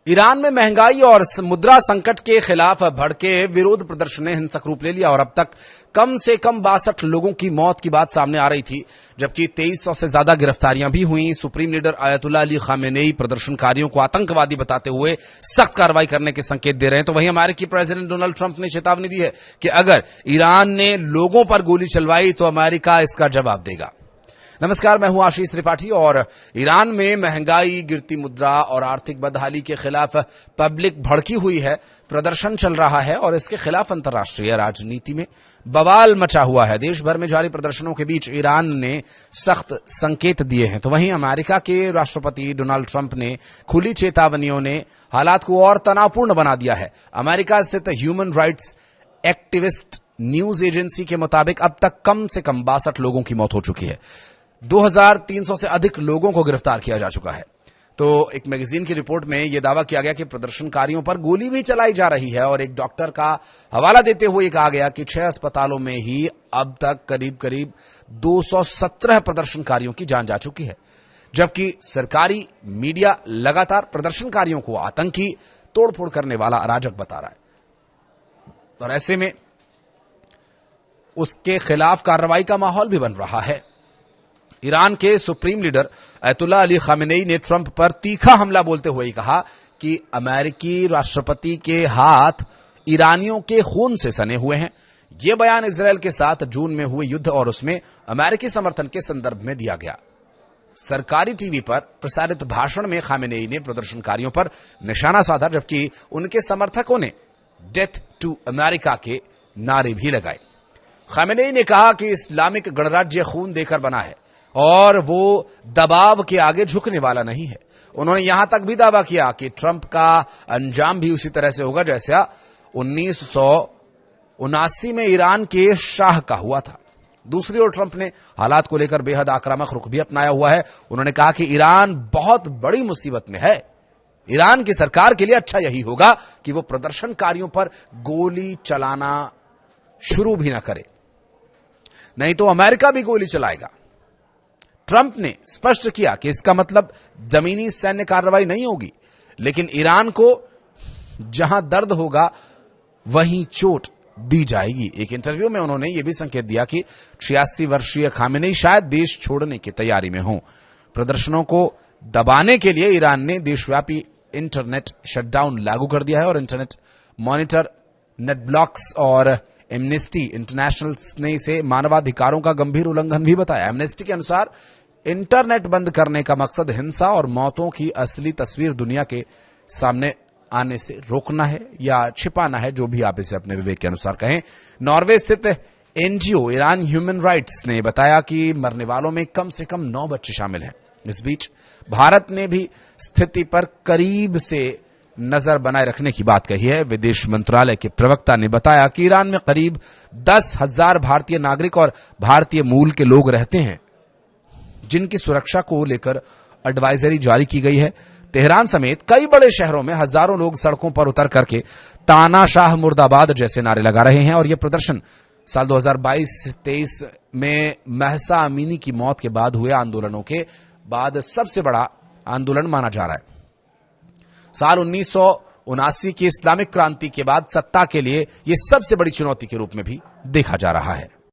Iran में महंगाई और मुद्रा संकट के खिलाफ भड़के विरोध प्रदर्शन ने हिंसक रूप ले लिया और अब तक कम से कम 62 लोगों की मौत की बात सामने आ रही थी, जबकि 2300 से ज्यादा गिरफ्तारियां भी हुई। Supreme leader Ayatollah Ali Khamenei प्रदर्शनकारियों को आतंकवादी बताते हुए सख्त कार्रवाई करने के संकेत दे रहे हैं, तो वहीं अमेरिकी प्रेसिडेंट डोनाल्ड ट्रंप ने चेतावनी दी है कि अगर ईरान ने लोगों पर गोली चलवाई तो अमेरिका इसका जवाब देगा। नमस्कार, मैं हूं आशीष त्रिपाठी और ईरान में महंगाई, गिरती मुद्रा और आर्थिक बदहाली के खिलाफ पब्लिक भड़की हुई है, प्रदर्शन चल रहा है और इसके खिलाफ अंतर्राष्ट्रीय राजनीति में बवाल मचा हुआ है। देश भर में जारी प्रदर्शनों के बीच ईरान ने सख्त संकेत दिए हैं, तो वहीं अमेरिका के राष्ट्रपति डोनाल्ड ट्रंप ने खुली चेतावनियों ने हालात को और तनावपूर्ण बना दिया है। अमेरिका स्थित human rights activist news agency के मुताबिक अब तक कम से कम 62 लोगों की मौत हो चुकी है। 2300 से अधिक लोगों को गिरफ्तार किया जा चुका है। तो एक मैगजीन की रिपोर्ट में यह दावा किया गया कि प्रदर्शनकारियों पर गोली भी चलाई जा रही है और एक डॉक्टर का हवाला देते हुए कहा गया कि 6 अस्पतालों में ही अब तक करीब 217 प्रदर्शनकारियों की जान जा चुकी है, जबकि सरकारी मीडिया लगातार प्रदर्शनकारियों को आतंकी, तोड़फोड़ करने वाला अराजक बता रहा है और ऐसे में उसके खिलाफ कार्रवाई का माहौल भी बन रहा है। ईरान के supreme leader Ayatollah Ali Khamenei ने ट्रंप पर तीखा हमला बोलते हुए कहा कि अमेरिकी राष्ट्रपति के हाथ ईरानियों के खून से सने हुए हैं। यह बयान इजरायल के साथ जून में हुए युद्ध और उसमें अमेरिकी समर्थन के संदर्भ में दिया गया। सरकारी टीवी पर प्रसारित भाषण में खामेनेई ने प्रदर्शनकारियों पर निशाना साधा, जबकि उनके समर्थकों ने डेथ टू अमेरिका के नारे भी लगाए। खामेनेई ने कहा कि इस्लामिक गणराज्य खून देकर बना है और वो दबाव के आगे झुकने वाला नहीं है। उन्होंने यहां तक भी दावा किया कि ट्रंप का अंजाम भी उसी तरह से होगा जैसा 1979 में ईरान के शाह का हुआ था। दूसरी ओर ट्रंप ने हालात को लेकर बेहद आक्रामक रुख भी अपनाया हुआ है। उन्होंने कहा कि ईरान बहुत बड़ी मुसीबत में है। ईरान की सरकार के लिए अच्छा यही होगा कि वो प्रदर्शनकारियों पर गोली चलाना शुरू भी ना करे, नहीं तो अमेरिका भी गोली चलाएगा। ट्रंप ने स्पष्ट किया कि इसका मतलब जमीनी सैन्य कार्रवाई नहीं होगी, लेकिन ईरान को जहां दर्द होगा वहीं चोट दी जाएगी। एक इंटरव्यू में उन्होंने यह भी संकेत दिया कि 86 वर्षीय खामेनेई शायद देश छोड़ने की तैयारी में हों। प्रदर्शनों को दबाने के लिए ईरान ने देशव्यापी इंटरनेट शटडाउन लागू कर दिया है और इंटरनेट मॉनिटर, नेट ब्लॉक्स और एमनेस्टी इंटरनेशनल ने इसे मानवाधिकारों का गंभीर उल्लंघन भी बताया। एमनेस्टी के अनुसार इंटरनेट बंद करने का मकसद हिंसा और मौतों की असली तस्वीर दुनिया के सामने आने से रोकना है या छिपाना है, जो भी आप इसे अपने विवेक के अनुसार कहें। नॉर्वे स्थित एनजीओ ईरान ह्यूमन राइट्स ने बताया कि मरने वालों में कम से कम 9 बच्चे शामिल हैं। इस बीच भारत ने भी स्थिति पर करीब से नजर बनाए रखने की बात कही है। विदेश मंत्रालय के प्रवक्ता ने बताया कि ईरान में करीब 10,000 भारतीय नागरिक और भारतीय मूल के लोग रहते हैं, जिनकी सुरक्षा को लेकर एडवाइजरी जारी की गई है। तेहरान समेत कई बड़े शहरों में हजारों लोग सड़कों पर उतर करके तानाशाह मुर्दाबाद जैसे नारे लगा रहे हैं और यह प्रदर्शन साल 2022-23 में महसा अमीनी की मौत के बाद हुए आंदोलनों के बाद सबसे बड़ा आंदोलन माना जा रहा है। साल 1979 की इस्लामिक क्रांति के बाद सत्ता के लिए यह सबसे बड़ी चुनौती के रूप में भी देखा जा रहा है।